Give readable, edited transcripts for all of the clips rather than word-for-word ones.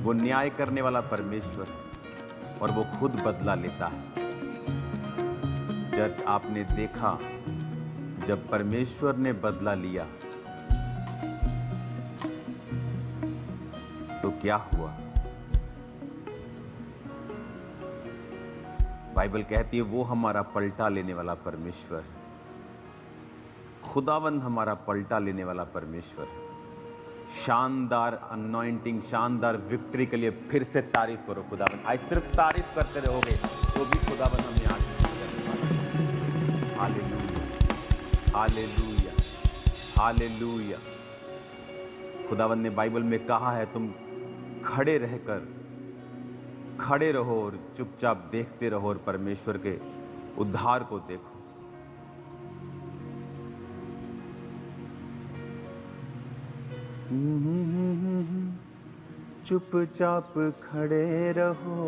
वो न्याय करने वाला परमेश्वर है और वो खुद बदला लेता है। चर्च, आपने देखा जब परमेश्वर ने बदला लिया तो क्या हुआ? बाइबल कहती है वो हमारा पलटा लेने वाला परमेश्वर है। खुदावंद हमारा पलटा लेने वाला परमेश्वर है। शानदार अनॉइंटिंग, शानदार विक्ट्री के लिए फिर से तारीफ करो खुदावंद। आज सिर्फ तारीफ करते रहोगे तो भी खुदावंद हमें आशीष करने वाला है। Hallelujah, hallelujah, hallelujah. खुदावंद ने बाइबल में कहा है तुम खड़े रहो और चुपचाप देखते रहो और परमेश्वर के उद्धार को देखो। चुपचाप खड़े रहो,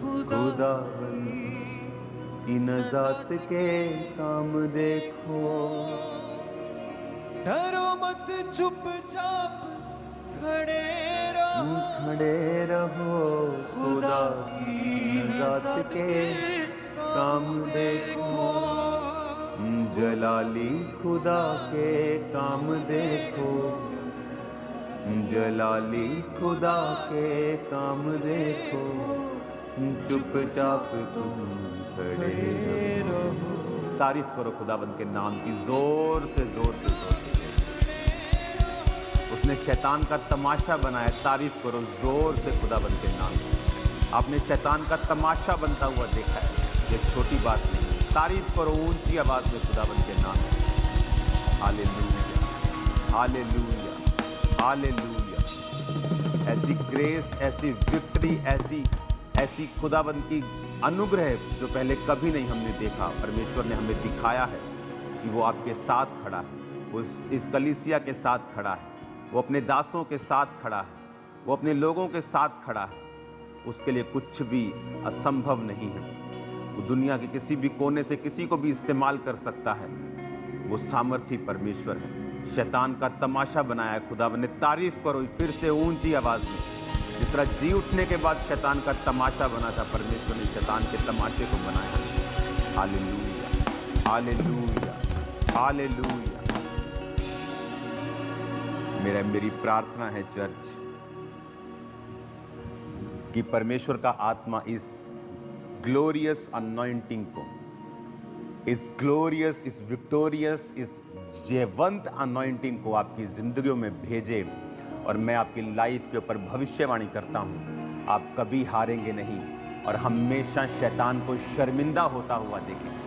खुदावंद की नजात के काम देखो। डरो मत, चुपचाप खड़े रहो, खुदा की नजात के काम देखो। जलाली खुदा के काम देखो, जलाली खुदा के काम देखो। चुपचाप तुम खड़े रहो। तारीफ करो खुदाबंद के नाम की, जोर से जोर से जोर से। उसने शैतान का तमाशा बनाया, तारीफ करो जोर से खुदाबंद के नाम की। आपने शैतान का तमाशा बनता हुआ देखा है, ये छोटी बात नहीं। तारीफ करो ऊंची आवाज में खुदाबंद के नाम की। Hallelujah, hallelujah, hallelujah. ऐसी ग्रेस, ऐसी विक्ट्री, ऐसी खुदाबंद की अनुग्रह जो पहले कभी नहीं हमने देखा। परमेश्वर ने हमें दिखाया है कि वो आपके साथ खड़ा है, वो इस कलीसिया के साथ खड़ा है, वो अपने दासों के साथ खड़ा है, वो अपने लोगों के साथ खड़ा है। उसके लिए कुछ भी असंभव नहीं है। वो दुनिया के किसी भी कोने से किसी को भी इस्तेमाल कर सकता है। वो सामर्थी परमेश्वर है। शैतान का तमाशा बनाया है खुदावंद ने। तारीफ करो फिर से ऊंची आवाज में। जिस तरह जी उठने के बाद शैतान का तमाशा बना था, परमेश्वर ने शैतान के तमाशे को बनाया। Hallelujah, hallelujah, hallelujah. मेरी प्रार्थना है चर्च कि परमेश्वर का आत्मा इस ग्लोरियस अनॉइंटिंग को, इस ग्लोरियस, इस विक्टोरियस, इस जयवंत अनॉइंटिंग को आपकी जिंदगियों में भेजे। और मैं आपकी लाइफ के ऊपर भविष्यवाणी करता हूं, आप कभी हारेंगे नहीं और हमेशा शैतान को शर्मिंदा होता हुआ देखेंगे।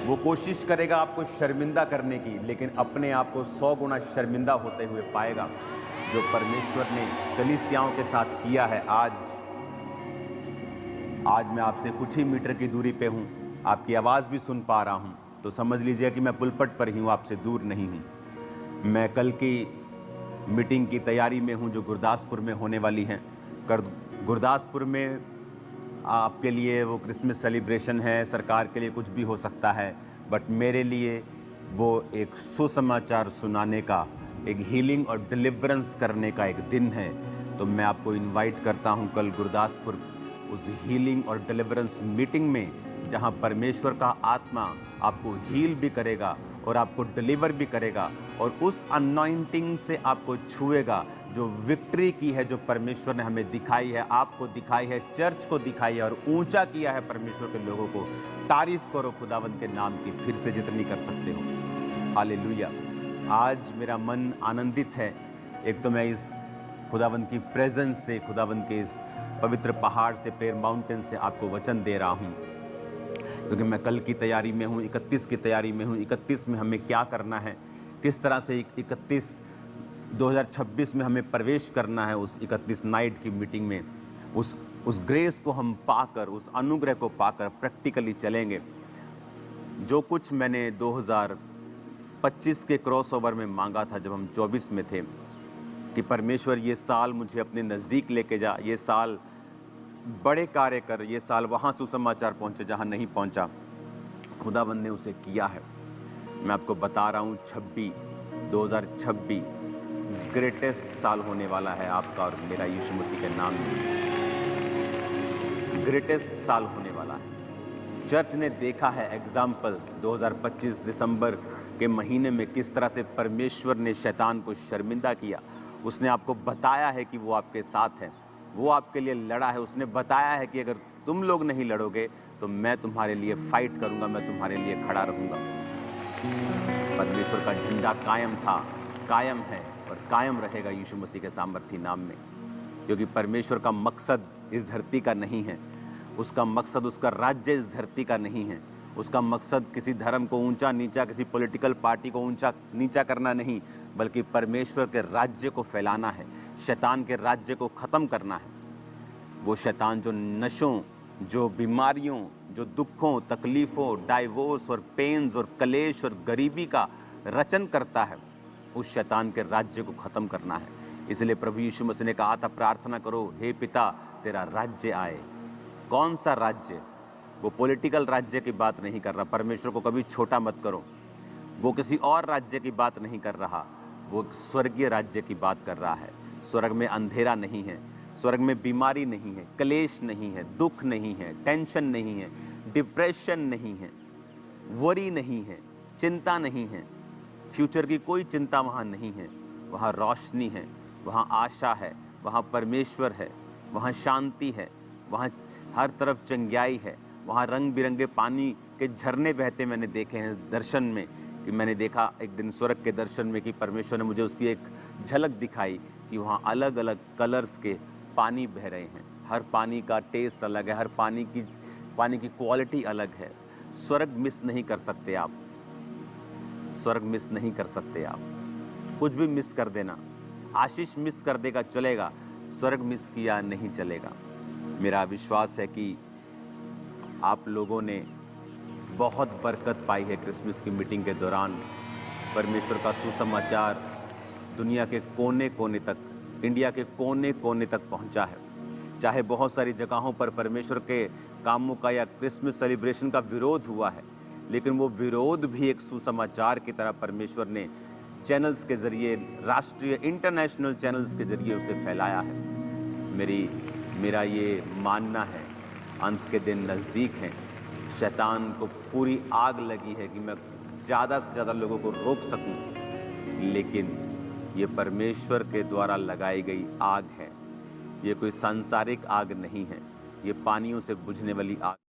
वो कोशिश करेगा आपको शर्मिंदा करने की, लेकिन अपने आप को 100 गुना शर्मिंदा होते हुए पाएगा। जो परमेश्वर ने कलीसियाओं के साथ किया है। आज मैं आपसे कुछ ही मीटर की दूरी पे हूं, आपकी आवाज भी सुन पा रहा हूं, तो समझ लीजिए कि मैं पुलपट पर ही हूं, आपसे दूर नहीं हूं। मैं कल की मीटिंग की तैयारी में हूं जो गुरदासपुर में होने वाली है। गुरदासपुर में आपके लिए वो क्रिसमस सेलिब्रेशन है, सरकार के लिए कुछ भी हो सकता है, बट मेरे लिए वो एक सुसमाचार सुनाने का, एक हीलिंग और डिलीवरेंस करने का एक दिन है। तो मैं आपको इनवाइट करता हूं कल गुरदासपुर उस हीलिंग और डिलीवरेंस मीटिंग में, जहां परमेश्वर का आत्मा आपको हील भी करेगा और आपको डिलीवर भी करेगा और उस अनॉइंटिंग से आपको छुएगा जो विक्ट्री की है, जो परमेश्वर ने हमें दिखाई है, आपको दिखाई है, चर्च को दिखाई है और ऊंचा किया है परमेश्वर के लोगों को। तारीफ करो खुदावंद के नाम की फिर से जितनी कर सकते हो। हालेलुया। आज मेरा मन आनंदित है। एक तो मैं इस खुदावंद की प्रेजेंस से, खुदावंद के इस पवित्र पहाड़ से, प्रेयर माउंटेन से आपको वचन दे रहा हूं, क्योंकि मैं कल की तैयारी में हूं, 31 की तैयारी में हूं। 31 में हमें क्या करना है, किस तरह से 2026 में हमें प्रवेश करना है। उस 31 नाइट की मीटिंग में उस ग्रेस को हम पाकर, उस अनुग्रह को पाकर प्रैक्टिकली चलेंगे। जो कुछ मैंने 2025 के क्रॉसओवर में मांगा था, जब हम 24 में थे, कि परमेश्वर ये साल मुझे अपने नज़दीक लेके जा, ये साल बड़े कार्य कर, ये साल वहाँ सुसमाचार पहुँचे जहाँ नहीं पहुँचा, खुदाबंद ने उसे किया है। मैं आपको बता रहा हूँ 2026 ग्रेटेस्ट साल होने वाला है आपका और मेरा यीशु मसीह के नाम में। ग्रेटेस्ट साल होने वाला है। चर्च ने देखा है एग्जाम्पल 2025 दिसंबर के महीने में किस तरह से परमेश्वर ने शैतान को शर्मिंदा किया। उसने आपको बताया है कि वो आपके साथ है, वो आपके लिए लड़ा है। उसने बताया है कि अगर तुम लोग नहीं लड़ोगे तो मैं तुम्हारे लिए फाइट करूंगा, मैं तुम्हारे लिए खड़ा रहूंगा। परमेश्वर का झंडा कायम था, कायम है और कायम रहेगा यीशु मसीह के सामर्थी नाम में, क्योंकि परमेश्वर का मकसद इस धरती का नहीं है। उसका मकसद, उसका राज्य इस धरती का नहीं है। उसका मकसद किसी धर्म को ऊंचा नीचा, किसी पॉलिटिकल पार्टी को ऊंचा नीचा करना नहीं, बल्कि परमेश्वर के राज्य को फैलाना है, शैतान के राज्य को ख़त्म करना है। वो शैतान जो नशों, जो बीमारियों, जो दुखों, तकलीफ़ों, डाइवोर्स और पेन्स और कलेश और गरीबी का रचन करता है, उस शैतान के राज्य को ख़त्म करना है। इसलिए प्रभु यीशु मसीह ने कहा था, प्रार्थना करो, हे पिता तेरा राज्य आए। कौन सा राज्य? वो पॉलिटिकल राज्य की बात नहीं कर रहा। परमेश्वर को कभी छोटा मत करो। वो किसी और राज्य की बात नहीं कर रहा, वो स्वर्गीय राज्य की बात कर रहा है। स्वर्ग में अंधेरा नहीं है, स्वर्ग में बीमारी नहीं है, क्लेश नहीं है, दुख नहीं है, टेंशन नहीं है, डिप्रेशन नहीं है, वरी नहीं है, चिंता नहीं है, फ्यूचर की कोई चिंता वहाँ नहीं है। वहाँ रोशनी है, वहाँ आशा है, वहाँ परमेश्वर है, वहाँ शांति है, वहाँ हर तरफ चंगाई है, वहाँ रंग बिरंगे पानी के झरने बहते मैंने देखे हैं दर्शन में। कि मैंने देखा एक दिन स्वर्ग के दर्शन में कि परमेश्वर ने मुझे उसकी एक झलक दिखाई कि वहाँ अलग अलग कलर्स के पानी बह रहे हैं। हर पानी का टेस्ट अलग है, हर पानी की क्वालिटी अलग है। स्वर्ग मिस नहीं कर सकते आप, स्वर्ग मिस नहीं कर सकते आप। कुछ भी मिस कर देना, आशीष मिस कर देगा चलेगा, स्वर्ग मिस किया नहीं चलेगा। मेरा विश्वास है कि आप लोगों ने बहुत बरकत पाई है क्रिसमस की मीटिंग के दौरान। परमेश्वर का सुसमाचार दुनिया के कोने कोने तक, इंडिया के कोने कोने तक पहुंचा है। चाहे बहुत सारी जगहों पर परमेश्वर के कामों का या क्रिसमस सेलिब्रेशन का विरोध हुआ है, लेकिन वो विरोध भी एक सुसमाचार की तरह परमेश्वर ने चैनल्स के जरिए, राष्ट्रीय इंटरनेशनल चैनल्स के जरिए उसे फैलाया है। मेरा ये मानना है, अंत के दिन नज़दीक हैं। शैतान को पूरी आग लगी है कि मैं ज़्यादा से ज़्यादा लोगों को रोक सकूं, लेकिन ये परमेश्वर के द्वारा लगाई गई आग है। ये कोई सांसारिक आग नहीं है, ये पानियों से बुझने वाली आग